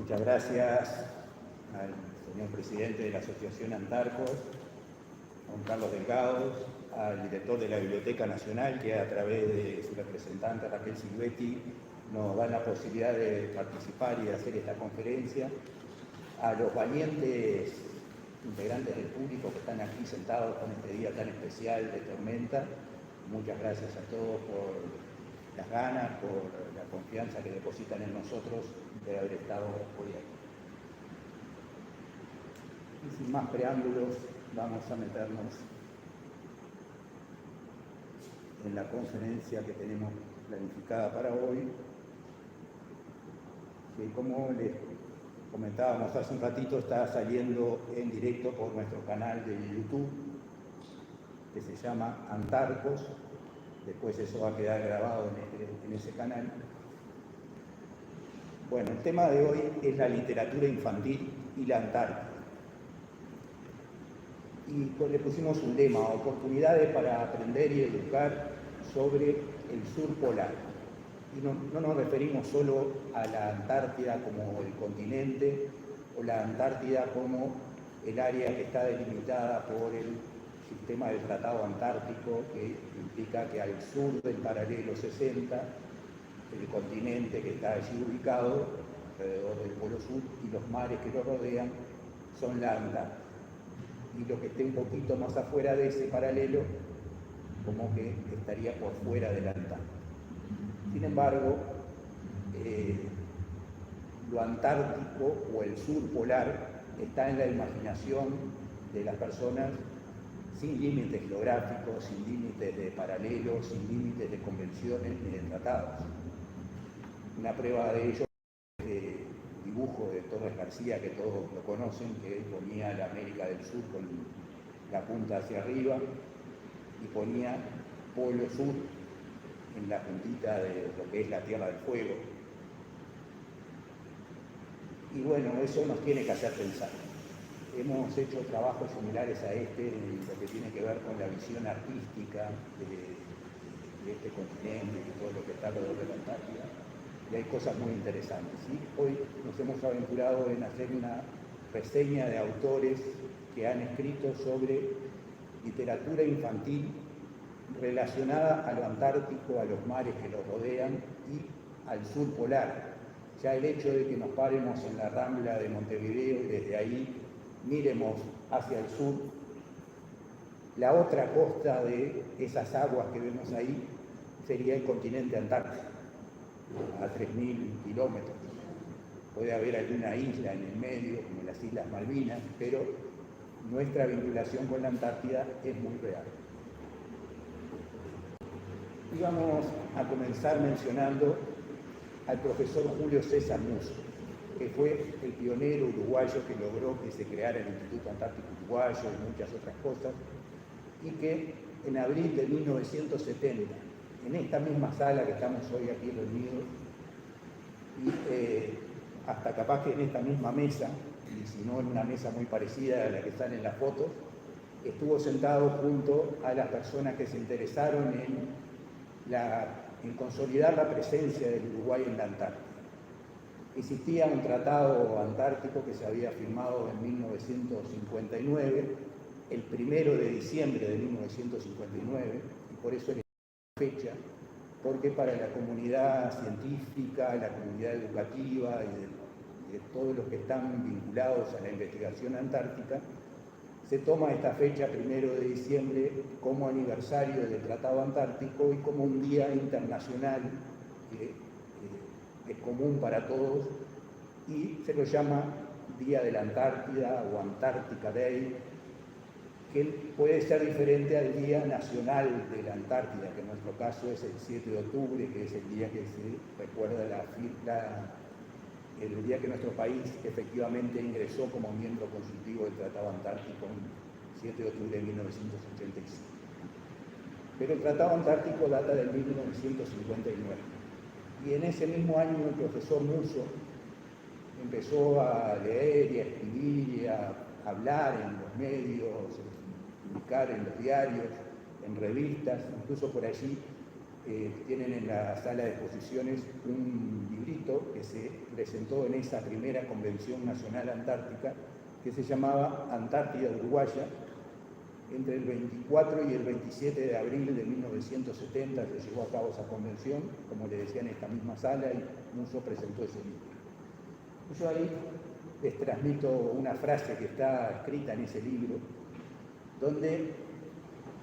Muchas gracias al señor presidente de la Asociación Antarcos, Juan Carlos Delgado, al director de la Biblioteca Nacional, que a través de su representante Raquel Silvetti nos da la posibilidad de participar y de hacer esta conferencia, a los valientes integrantes del público que están aquí sentados con este día tan especial de tormenta. Muchas gracias a todos por las ganas, por la confianza que depositan en nosotros de haber estado hoy aquí. Y sin más preámbulos, vamos a meternos en la conferencia que tenemos planificada para hoy, que como les comentábamos hace un ratito, está saliendo en directo por nuestro canal de YouTube, que se llama Antarcos. Después eso va a quedar grabado en ese canal. Bueno, el tema de hoy es la literatura infantil y la Antártida. Y pues le pusimos un lema: oportunidades para aprender y educar sobre el sur polar. Y no nos referimos solo a la Antártida como el continente, o la Antártida como el área que está delimitada por el sistema del Tratado Antártico, que implica que al sur del paralelo 60, el continente que está allí ubicado, alrededor del Polo Sur, y los mares que lo rodean, son la Antártida. Y lo que esté un poquito más afuera de ese paralelo, como que estaría por fuera de la Antártida. Sin embargo, lo antártico o el sur polar está en la imaginación de las personas sin límites geográficos, sin límites de paralelos, sin límites de convenciones ni de tratados. Una prueba de ello es el dibujo de Torres García, que todos lo conocen, que ponía la América del Sur con la punta hacia arriba y ponía Polo Sur en la puntita de lo que es la Tierra del Fuego. Y bueno, eso nos tiene que hacer pensar. Hemos hecho trabajos similares a este en lo que tiene que ver con la visión artística de este continente y todo lo que está alrededor de la Antártida, y hay cosas muy interesantes, ¿sí? Hoy nos hemos aventurado en hacer una reseña de autores que han escrito sobre literatura infantil relacionada a lo antártico, a los mares que lo rodean y al sur polar. Ya el hecho de que nos paremos en la Rambla de Montevideo y desde ahí miremos hacia el sur, la otra costa de esas aguas que vemos ahí sería el continente antártico, a 3.000 kilómetros. Puede haber alguna isla en el medio, como las Islas Malvinas, pero nuestra vinculación con la Antártida es muy real. Y vamos a comenzar mencionando al profesor Julio César Musso, que fue el pionero uruguayo que logró que se creara el Instituto Antártico Uruguayo y muchas otras cosas, y que en abril de 1970, en esta misma sala que estamos hoy aquí reunidos, y hasta capaz que en esta misma mesa, y si no en una mesa muy parecida a la que están en las fotos, estuvo sentado junto a las personas que se interesaron en consolidar la presencia del Uruguay en la Antártida. Existía un tratado antártico que se había firmado en 1959, el 1 de diciembre de 1959, y por eso es la fecha, porque para la comunidad científica, la comunidad educativa y de todos los que están vinculados a la investigación antártica, se toma esta fecha, 1 de diciembre, como aniversario del Tratado Antártico y como un día internacional que es común para todos, y se lo llama Día de la Antártida o Antarctica Day, que puede ser diferente al Día Nacional de la Antártida, que en nuestro caso es el 7 de octubre, que es el día que se recuerda el día que nuestro país efectivamente ingresó como miembro consultivo del Tratado Antártico, el 7 de octubre de 1985. Pero el Tratado Antártico data del 1959. Y en ese mismo año el profesor Musso empezó a leer y a escribir y a hablar en los medios, a publicar en los diarios, en revistas, incluso por allí tienen en la sala de exposiciones un librito que se presentó en esa primera Convención Nacional Antártica, que se llamaba Antártida Uruguaya. Entre el 24 y el 27 de abril de 1970 se llevó a cabo esa convención, como le decía, en esta misma sala, y Musso presentó ese libro. Yo ahí les transmito una frase que está escrita en ese libro, donde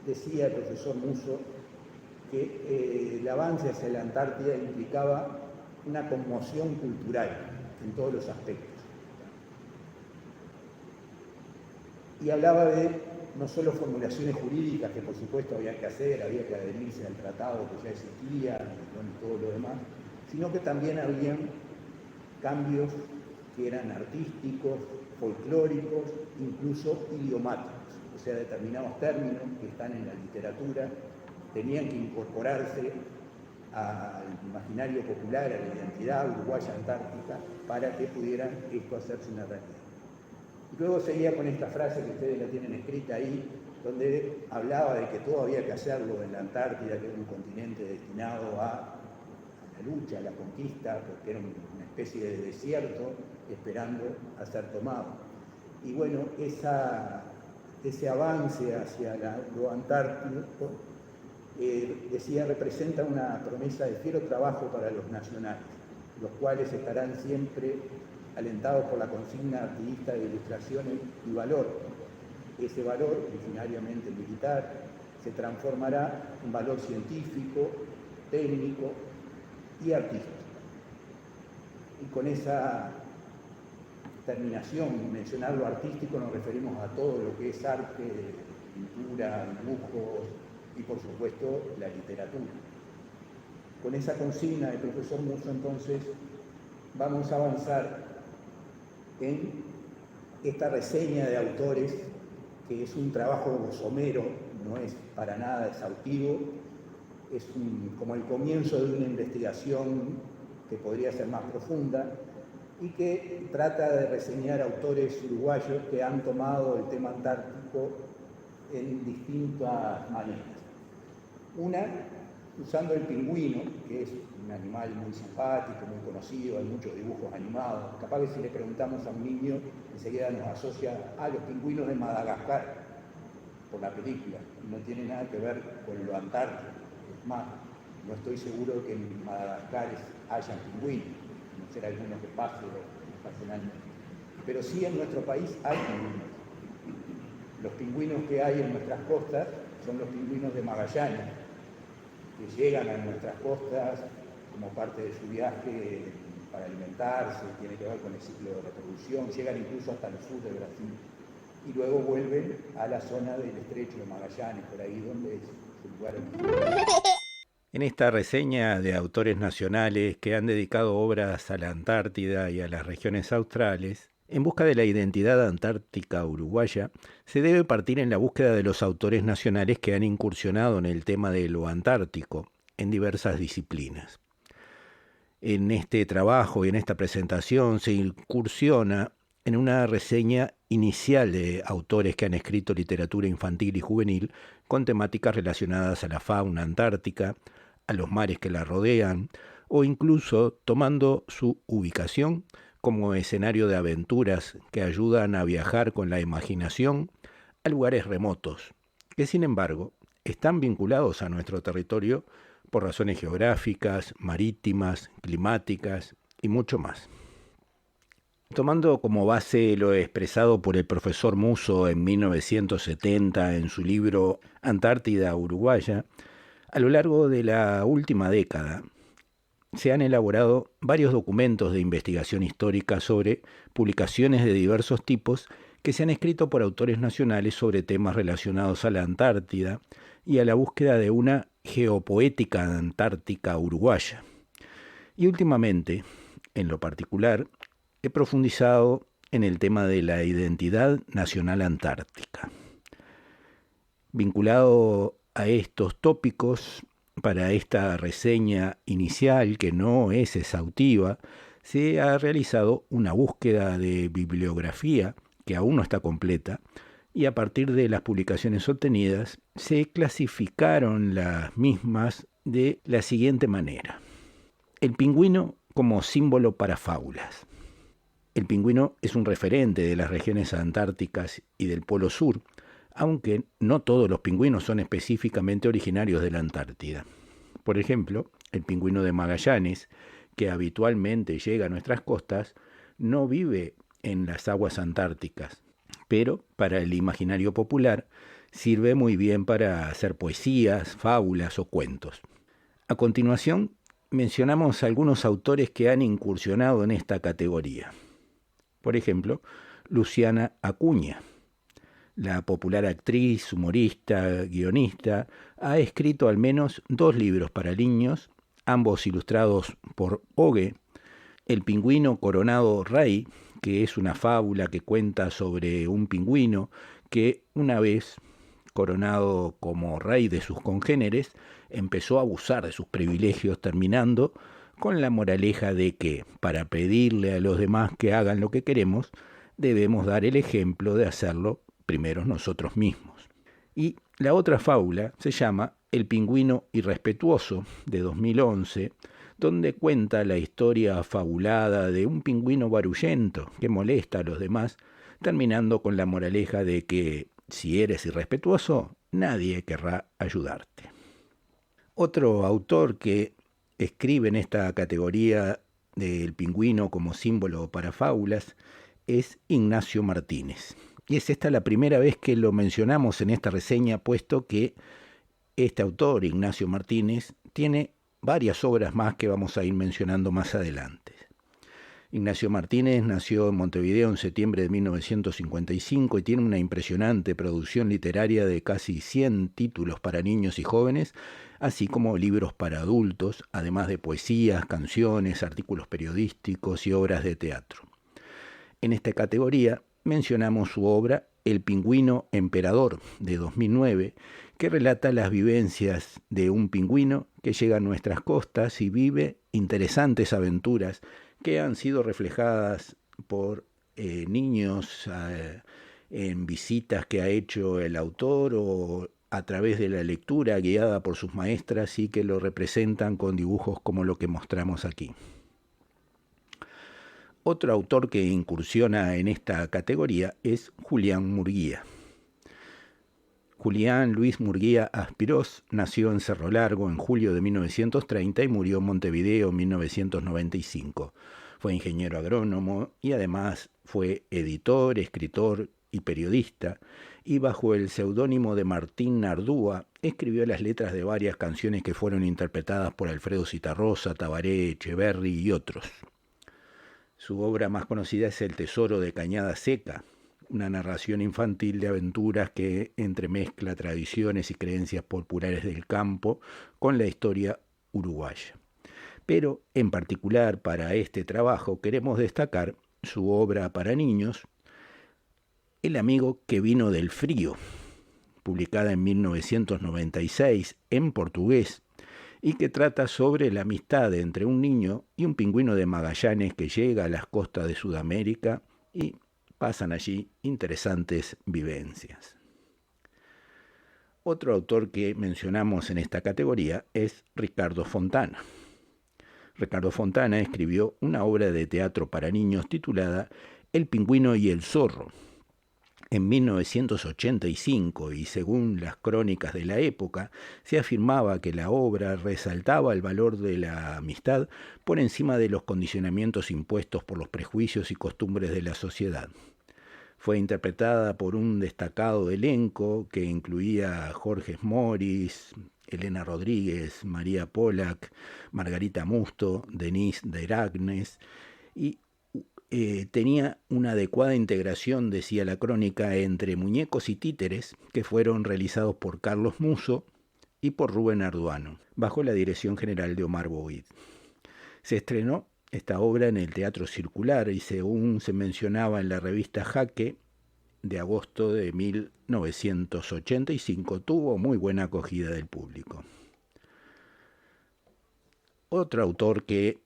decía el profesor Musso que el avance hacia la Antártida implicaba una conmoción cultural en todos los aspectos. Y hablaba de no solo formulaciones jurídicas, que por supuesto había que hacer, había que adherirse al tratado que ya existía, y todo lo demás, sino que también habían cambios que eran artísticos, folclóricos, incluso idiomáticos. O sea, determinados términos que están en la literatura tenían que incorporarse al imaginario popular, a la identidad uruguaya antártica, para que pudieran esto hacerse una realidad. Y luego seguía con esta frase que ustedes la tienen escrita ahí, donde hablaba de que todo había que hacerlo en la Antártida, que era un continente destinado a la lucha, a la conquista, porque era una especie de desierto esperando a ser tomado. Y bueno, ese avance hacia lo antártico, decía, representa una promesa de fiero trabajo para los nacionales, los cuales estarán siempre alentados por la consigna artiguista de ilustración y valor. Ese valor, originariamente militar, se transformará en valor científico, técnico y artístico. Y con esa terminación, mencionar lo artístico, nos referimos a todo lo que es arte, pintura, dibujos y, por supuesto, la literatura. Con esa consigna del profesor Musso, entonces, vamos a avanzar en esta reseña de autores, que es un trabajo somero, no es para nada exhaustivo, es como el comienzo de una investigación que podría ser más profunda y que trata de reseñar autores uruguayos que han tomado el tema antártico en distintas maneras. Una, usando el pingüino, que es un animal muy simpático, muy conocido, hay muchos dibujos animados. Capaz que si le preguntamos a un niño, enseguida nos asocia a los pingüinos de Madagascar, por la película, y no tiene nada que ver con lo antártico. Es más, no estoy seguro que en Madagascar haya pingüinos, no será alguno que pase ocasionalmente. Pero sí en nuestro país hay pingüinos. Los pingüinos que hay en nuestras costas son los pingüinos de Magallanes, que llegan a nuestras costas como parte de su viaje para alimentarse, tiene que ver con el ciclo de reproducción, llegan incluso hasta el sur de Brasil y luego vuelven a la zona del estrecho de Magallanes, por ahí donde es su lugar original. En esta reseña de autores nacionales que han dedicado obras a la Antártida y a las regiones australes, en busca de la identidad antártica uruguaya, se debe partir en la búsqueda de los autores nacionales que han incursionado en el tema de lo antártico en diversas disciplinas. En este trabajo y en esta presentación se incursiona en una reseña inicial de autores que han escrito literatura infantil y juvenil con temáticas relacionadas a la fauna antártica, a los mares que la rodean, o incluso tomando su ubicación como escenario de aventuras que ayudan a viajar con la imaginación a lugares remotos, que sin embargo están vinculados a nuestro territorio por razones geográficas, marítimas, climáticas y mucho más. Tomando como base lo expresado por el profesor Musso en 1970 en su libro Antártida Uruguaya, a lo largo de la última década se han elaborado varios documentos de investigación histórica sobre publicaciones de diversos tipos que se han escrito por autores nacionales sobre temas relacionados a la Antártida y a la búsqueda de una geopoética antártica uruguaya. Y últimamente, en lo particular, he profundizado en el tema de la identidad nacional antártica. Vinculado a estos tópicos, para esta reseña inicial, que no es exhaustiva, se ha realizado una búsqueda de bibliografía que aún no está completa, y a partir de las publicaciones obtenidas se clasificaron las mismas de la siguiente manera. El pingüino como símbolo para fábulas. El pingüino es un referente de las regiones antárticas y del Polo Sur, aunque no todos los pingüinos son específicamente originarios de la Antártida. Por ejemplo, el pingüino de Magallanes, que habitualmente llega a nuestras costas, no vive en las aguas antárticas, pero para el imaginario popular sirve muy bien para hacer poesías, fábulas o cuentos. A continuación, mencionamos algunos autores que han incursionado en esta categoría. Por ejemplo, Luciana Acuña. La popular actriz, humorista, guionista, ha escrito al menos 2 libros para niños, ambos ilustrados por Oge. El pingüino coronado rey, que es una fábula que cuenta sobre un pingüino que una vez, coronado como rey de sus congéneres, empezó a abusar de sus privilegios, terminando con la moraleja de que, para pedirle a los demás que hagan lo que queremos, debemos dar el ejemplo de hacerlo primero nosotros mismos. Y la otra fábula se llama El pingüino irrespetuoso, de 2011, donde cuenta la historia fabulada de un pingüino barullento que molesta a los demás, terminando con la moraleja de que si eres irrespetuoso, nadie querrá ayudarte. Otro autor que escribe en esta categoría del pingüino como símbolo para fábulas es Ignacio Martínez. Y es esta la primera vez que lo mencionamos en esta reseña, puesto que este autor, Ignacio Martínez, tiene varias obras más que vamos a ir mencionando más adelante. Ignacio Martínez nació en Montevideo en septiembre de 1955 y tiene una impresionante producción literaria de casi 100 títulos para niños y jóvenes, así como libros para adultos, además de poesías, canciones, artículos periodísticos y obras de teatro. En esta categoría mencionamos su obra El pingüino emperador, de 2009, que relata las vivencias de un pingüino que llega a nuestras costas y vive interesantes aventuras que han sido reflejadas por niños en visitas que ha hecho el autor o a través de la lectura guiada por sus maestras y que lo representan con dibujos como lo que mostramos aquí. Otro autor que incursiona en esta categoría es Julián Murguía. Julián Luis Murguía Aspirós nació en Cerro Largo en julio de 1930 y murió en Montevideo en 1995. Fue ingeniero agrónomo y además fue editor, escritor y periodista, y bajo el seudónimo de Martín Nardúa escribió las letras de varias canciones que fueron interpretadas por Alfredo Zitarrosa, Tabaré, Echeverry y otros. Su obra más conocida es El tesoro de Cañada Seca, una narración infantil de aventuras que entremezcla tradiciones y creencias populares del campo con la historia uruguaya. Pero, en particular para este trabajo, queremos destacar su obra para niños, El amigo que vino del frío, publicada en 1996 en portugués, y que trata sobre la amistad entre un niño y un pingüino de Magallanes que llega a las costas de Sudamérica y pasan allí interesantes vivencias. Otro autor que mencionamos en esta categoría es Ricardo Fontana. Ricardo Fontana escribió una obra de teatro para niños titulada El pingüino y el zorro, en 1985, y según las crónicas de la época, se afirmaba que la obra resaltaba el valor de la amistad por encima de los condicionamientos impuestos por los prejuicios y costumbres de la sociedad. Fue interpretada por un destacado elenco que incluía a Jorge Moris, Elena Rodríguez, María Pollack, Margarita Musto, Denise Deragnes, y tenía una adecuada integración, decía la crónica, entre muñecos y títeres que fueron realizados por Carlos Musso y por Rubén Arduano, bajo la dirección general de Omar Boid. Se estrenó esta obra en el Teatro Circular y, según se mencionaba en la revista Jaque, de agosto de 1985, tuvo muy buena acogida del público. Otro autor que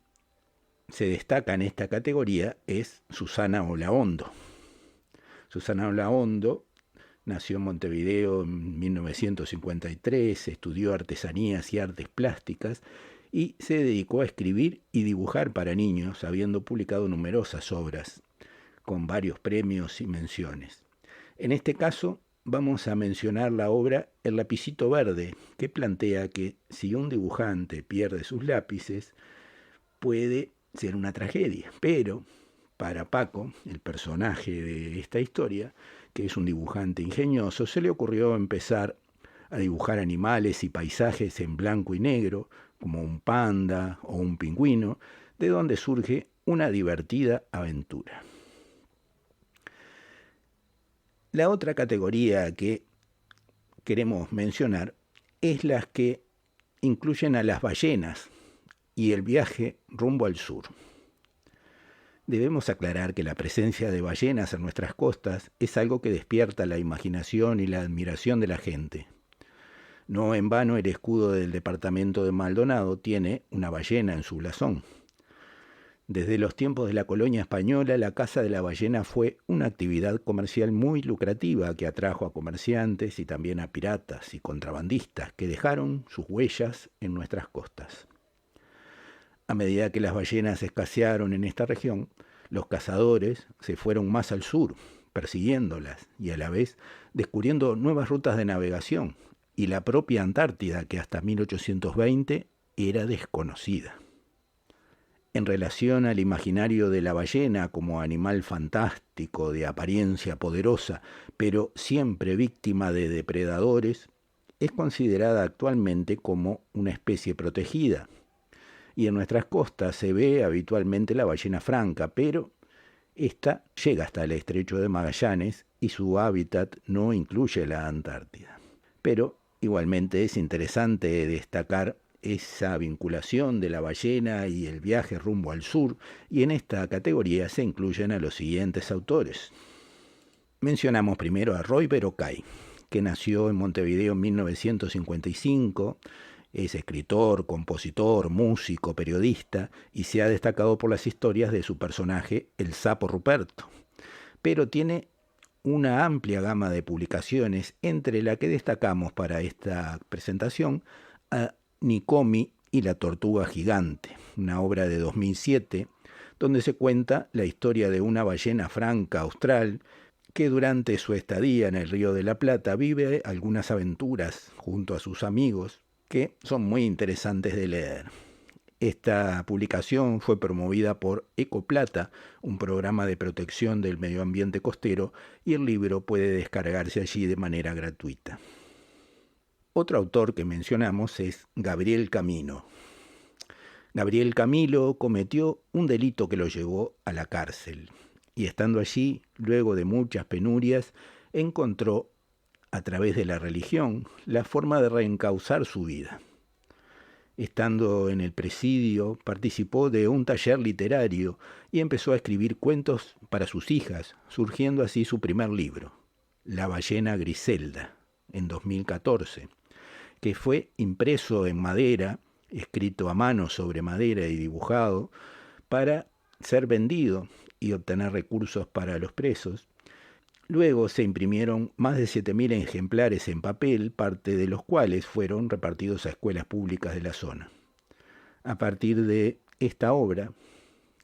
se destaca en esta categoría es Susana Olaondo. Susana Olaondo Nació en Montevideo en 1953, estudió artesanías y artes plásticas y se dedicó a escribir y dibujar para niños, habiendo publicado numerosas obras con varios premios y menciones. En este caso, vamos a mencionar la obra El lapicito verde, que plantea que si un dibujante pierde sus lápices, puede ser una tragedia. Pero para Paco, el personaje de esta historia, que es un dibujante ingenioso, se le ocurrió empezar a dibujar animales y paisajes en blanco y negro, como un panda o un pingüino, de donde surge una divertida aventura. La otra categoría que queremos mencionar es las que incluyen a las ballenas y el viaje rumbo al sur. Debemos aclarar que la presencia de ballenas en nuestras costas es algo que despierta la imaginación y la admiración de la gente. No en vano el escudo del departamento de Maldonado tiene una ballena en su blasón. Desde los tiempos de la colonia española, la caza de la ballena fue una actividad comercial muy lucrativa que atrajo a comerciantes y también a piratas y contrabandistas que dejaron sus huellas en nuestras costas. A medida que las ballenas escasearon en esta región, los cazadores se fueron más al sur, persiguiéndolas y a la vez descubriendo nuevas rutas de navegación y la propia Antártida, que hasta 1820 era desconocida. En relación al imaginario de la ballena como animal fantástico, de apariencia poderosa, pero siempre víctima de depredadores, es considerada actualmente como una especie protegida. Y en nuestras costas se ve habitualmente la ballena franca, pero esta llega hasta el estrecho de Magallanes y su hábitat no incluye la Antártida. Pero igualmente es interesante destacar esa vinculación de la ballena y el viaje rumbo al sur, y en esta categoría se incluyen a los siguientes autores. Mencionamos primero a Roy Verocay, que nació en Montevideo en 1955, es escritor, compositor, músico, periodista, y se ha destacado por las historias de su personaje, el Sapo Ruperto. Pero tiene una amplia gama de publicaciones, entre la que destacamos para esta presentación a Nicomi y la tortuga gigante, una obra de 2007, donde se cuenta la historia de una ballena franca austral que durante su estadía en el Río de la Plata vive algunas aventuras junto a sus amigos que son muy interesantes de leer. Esta publicación fue promovida por Ecoplata, un programa de protección del medio ambiente costero, y el libro puede descargarse allí de manera gratuita. Otro autor que mencionamos es Gabriel Camilo. Gabriel Camilo cometió un delito que lo llevó a la cárcel, y estando allí, luego de muchas penurias, encontró, a través de la religión, la forma de reencauzar su vida. Estando en el presidio, participó de un taller literario y empezó a escribir cuentos para sus hijas, surgiendo así su primer libro, La ballena Griselda, en 2014, que fue impreso en madera, escrito a mano sobre madera y dibujado, para ser vendido y obtener recursos para los presos. Luego se imprimieron más de 7.000 ejemplares en papel, parte de los cuales fueron repartidos a escuelas públicas de la zona. A partir de esta obra,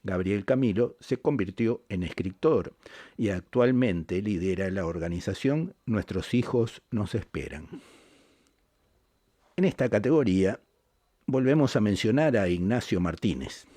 Gabriel Camilo se convirtió en escritor y actualmente lidera la organización Nuestros hijos nos esperan. En esta categoría volvemos a mencionar a Ignacio Martínez.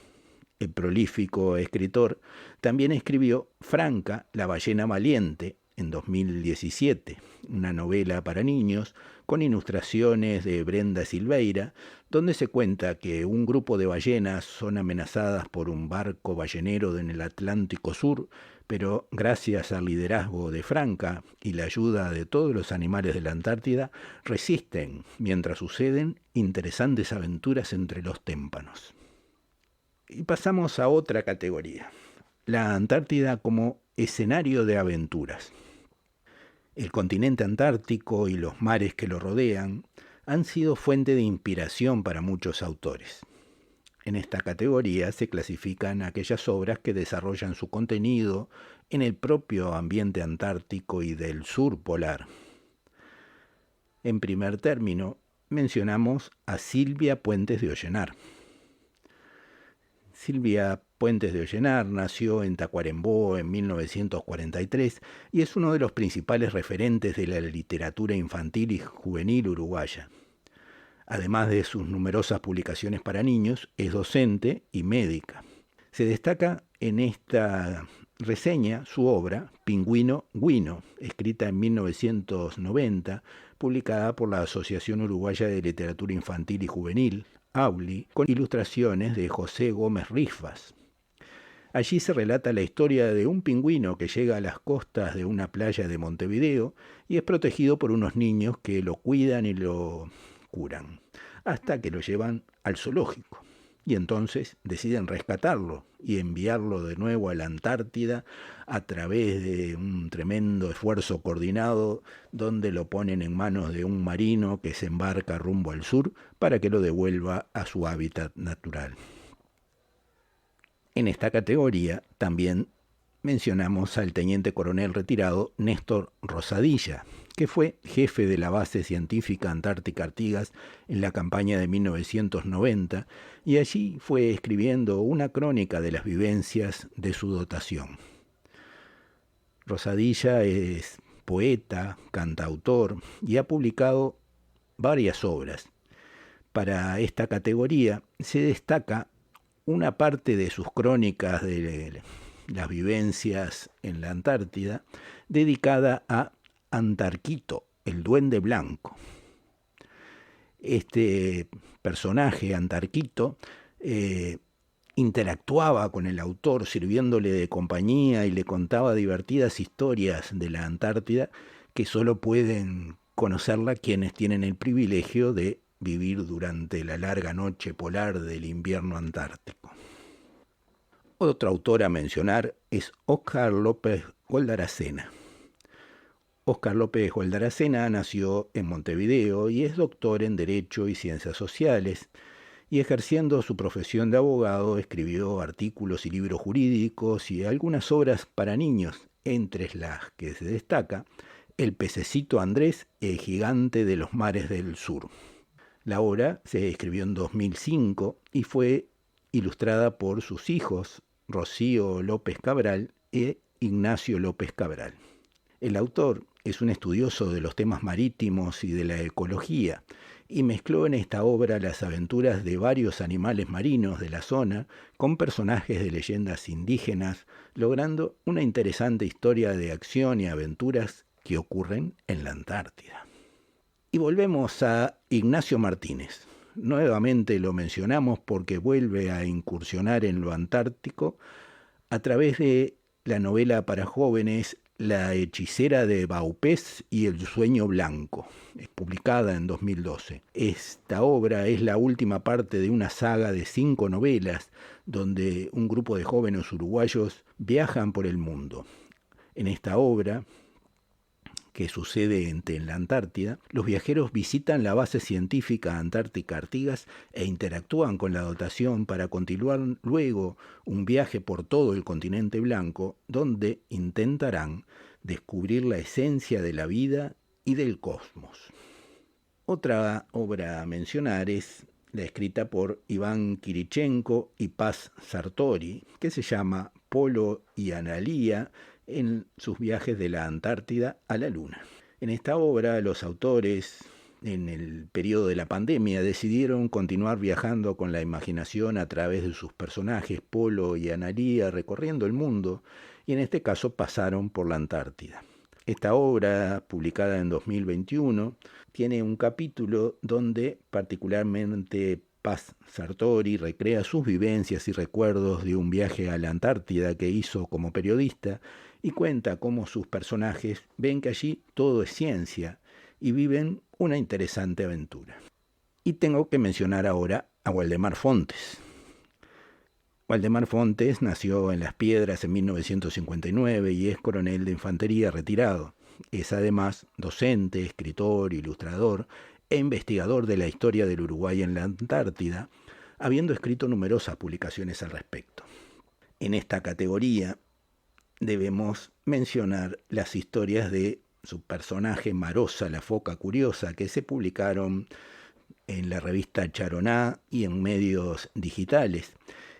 El prolífico escritor también escribió Franca, la ballena valiente, en 2017, una novela para niños con ilustraciones de Brenda Silveira, donde se cuenta que un grupo de ballenas son amenazadas por un barco ballenero en el Atlántico Sur, pero gracias al liderazgo de Franca y la ayuda de todos los animales de la Antártida, resisten mientras suceden interesantes aventuras entre los témpanos. Y pasamos a otra categoría, la Antártida como escenario de aventuras. El continente antártico y los mares que lo rodean han sido fuente de inspiración para muchos autores. En esta categoría se clasifican aquellas obras que desarrollan su contenido en el propio ambiente antártico y del sur polar. En primer término, mencionamos a Silvia Puentes de Ollenar. Silvia Puentes de Ollenar nació en Tacuarembó en 1943 y es uno de los principales referentes de la literatura infantil y juvenil uruguaya. Además de sus numerosas publicaciones para niños, es docente y médica. Se destaca en esta reseña su obra Pingüino Güino, escrita en 1990, publicada por la Asociación Uruguaya de Literatura Infantil y Juvenil, AULI, con ilustraciones de José Gómez Rifas. Allí se relata la historia de un pingüino que llega a las costas de una playa de Montevideo y es protegido por unos niños que lo cuidan y lo curan, hasta que lo llevan al zoológico. Y entonces deciden rescatarlo y enviarlo de nuevo a la Antártida a través de un tremendo esfuerzo coordinado donde lo ponen en manos de un marino que se embarca rumbo al sur para que lo devuelva a su hábitat natural. En esta categoría también mencionamos al teniente coronel retirado Néstor Rosadilla, que fue jefe de la base científica Antártica Artigas en la campaña de 1990 y allí fue escribiendo una crónica de las vivencias de su dotación. Rosadilla es poeta, cantautor y ha publicado varias obras. Para esta categoría se destaca una parte de sus crónicas de las vivencias en la Antártida dedicada a Antarquito, el duende blanco. Este personaje, Antarquito, interactuaba con el autor sirviéndole de compañía y le contaba divertidas historias de la Antártida que solo pueden conocerla quienes tienen el privilegio de vivir durante la larga noche polar del invierno antártico. Otro autor a mencionar es Óscar López Goldaracena. Óscar López Goldaracena nació en Montevideo y es doctor en Derecho y Ciencias Sociales, y ejerciendo su profesión de abogado escribió artículos y libros jurídicos y algunas obras para niños, entre las que se destaca El pececito Andrés, el gigante de los mares del sur. La obra se escribió en 2005 y fue ilustrada por sus hijos, Rocío López Cabral e Ignacio López Cabral. El autor es un estudioso de los temas marítimos y de la ecología y mezcló en esta obra las aventuras de varios animales marinos de la zona con personajes de leyendas indígenas, logrando una interesante historia de acción y aventuras que ocurren en la Antártida. Y volvemos a Ignacio Martínez. Nuevamente lo mencionamos porque vuelve a incursionar en lo antártico a través de la novela para jóvenes La hechicera de Baupés y El sueño blanco, publicada en 2012. Esta obra es la última parte de una saga de 5 novelas donde un grupo de jóvenes uruguayos viajan por el mundo. En esta obra, que sucede en la Antártida, los viajeros visitan la base científica Antártica Artigas e interactúan con la dotación para continuar luego un viaje por todo el continente blanco, donde intentarán descubrir la esencia de la vida y del cosmos. Otra obra a mencionar es la escrita por Iván Kirichenko y Paz Sartori, que se llama Polo y Analía, en sus viajes de la Antártida a la Luna. En esta obra, los autores, en el periodo de la pandemia, decidieron continuar viajando con la imaginación a través de sus personajes Polo y Analía recorriendo el mundo, y en este caso pasaron por la Antártida. Esta obra, publicada en 2021, tiene un capítulo donde particularmente Paz Sartori recrea sus vivencias y recuerdos de un viaje a la Antártida que hizo como periodista y cuenta cómo sus personajes ven que allí todo es ciencia y viven una interesante aventura. Y tengo que mencionar ahora a Waldemar Fontes. Waldemar Fontes nació en Las Piedras en 1959 y es coronel de infantería retirado. Es además docente, escritor, ilustrador e investigador de la historia del Uruguay en la Antártida, habiendo escrito numerosas publicaciones al respecto. En esta categoría debemos mencionar las historias de su personaje Marosa, la foca curiosa, que se publicaron en la revista Charoná y en medios digitales,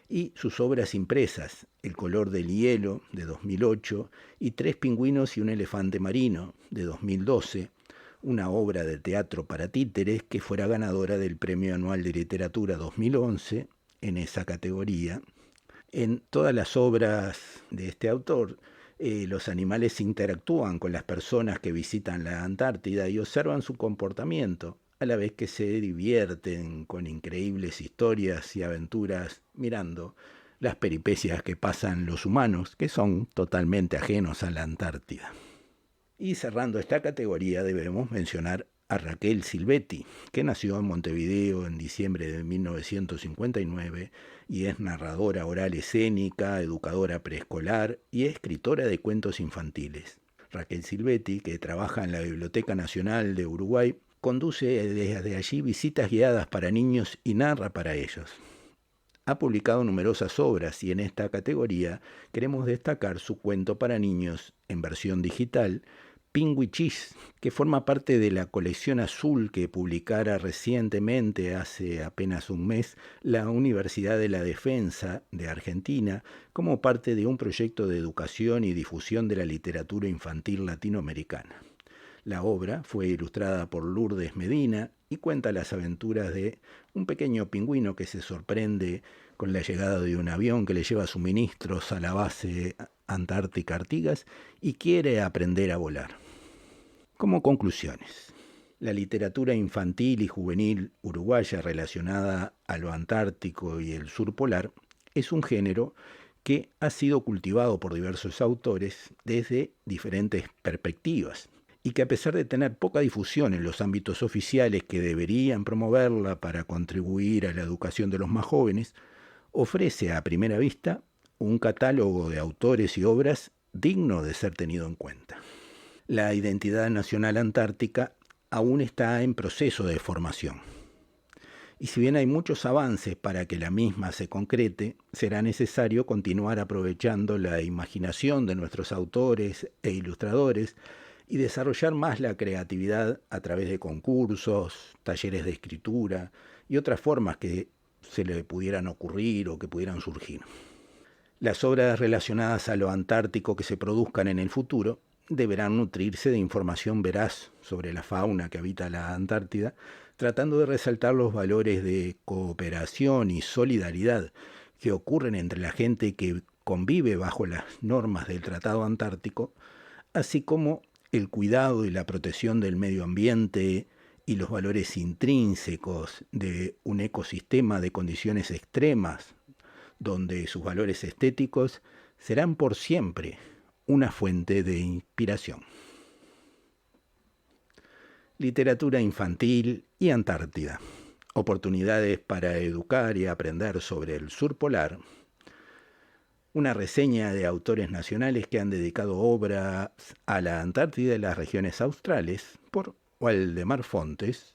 y sus obras impresas, El color del hielo, de 2008, y Tres pingüinos y un elefante marino, de 2012, una obra de teatro para títeres que fuera ganadora del Premio Anual de Literatura 2011 en esa categoría. En todas las obras de este autor, los animales interactúan con las personas que visitan la Antártida y observan su comportamiento, a la vez que se divierten con increíbles historias y aventuras mirando las peripecias que pasan los humanos, que son totalmente ajenos a la Antártida. Y cerrando esta categoría debemos mencionar a Raquel Silvetti, que nació en Montevideo en diciembre de 1959 y es narradora oral escénica, educadora preescolar y escritora de cuentos infantiles. Raquel Silvetti, que trabaja en la Biblioteca Nacional de Uruguay, conduce desde allí visitas guiadas para niños y narra para ellos. Ha publicado numerosas obras y en esta categoría queremos destacar su cuento para niños en versión digital, Pingüichis, que forma parte de la colección azul que publicara recientemente, hace apenas un mes, la Universidad de la Defensa de Argentina, como parte de un proyecto de educación y difusión de la literatura infantil latinoamericana. La obra fue ilustrada por Lourdes Medina y cuenta las aventuras de un pequeño pingüino que se sorprende con la llegada de un avión que le lleva suministros a la base Antártica Artigas y quiere aprender a volar. Como conclusiones, la literatura infantil y juvenil uruguaya relacionada a lo antártico y el sur polar es un género que ha sido cultivado por diversos autores desde diferentes perspectivas y que a pesar de tener poca difusión en los ámbitos oficiales que deberían promoverla para contribuir a la educación de los más jóvenes, ofrece a primera vista un catálogo de autores y obras digno de ser tenido en cuenta. La identidad nacional antártica aún está en proceso de formación. Y si bien hay muchos avances para que la misma se concrete, será necesario continuar aprovechando la imaginación de nuestros autores e ilustradores y desarrollar más la creatividad a través de concursos, talleres de escritura y otras formas que se le pudieran ocurrir o que pudieran surgir. Las obras relacionadas a lo antártico que se produzcan en el futuro deberán nutrirse de información veraz sobre la fauna que habita la Antártida, tratando de resaltar los valores de cooperación y solidaridad que ocurren entre la gente que convive bajo las normas del Tratado Antártico, así como el cuidado y la protección del medio ambiente y los valores intrínsecos de un ecosistema de condiciones extremas, donde sus valores estéticos serán por siempre una fuente de inspiración. Literatura infantil y Antártida. Oportunidades para educar y aprender sobre el sur polar. Una reseña de autores nacionales que han dedicado obras a la Antártida y las regiones australes por Waldemar Fontes.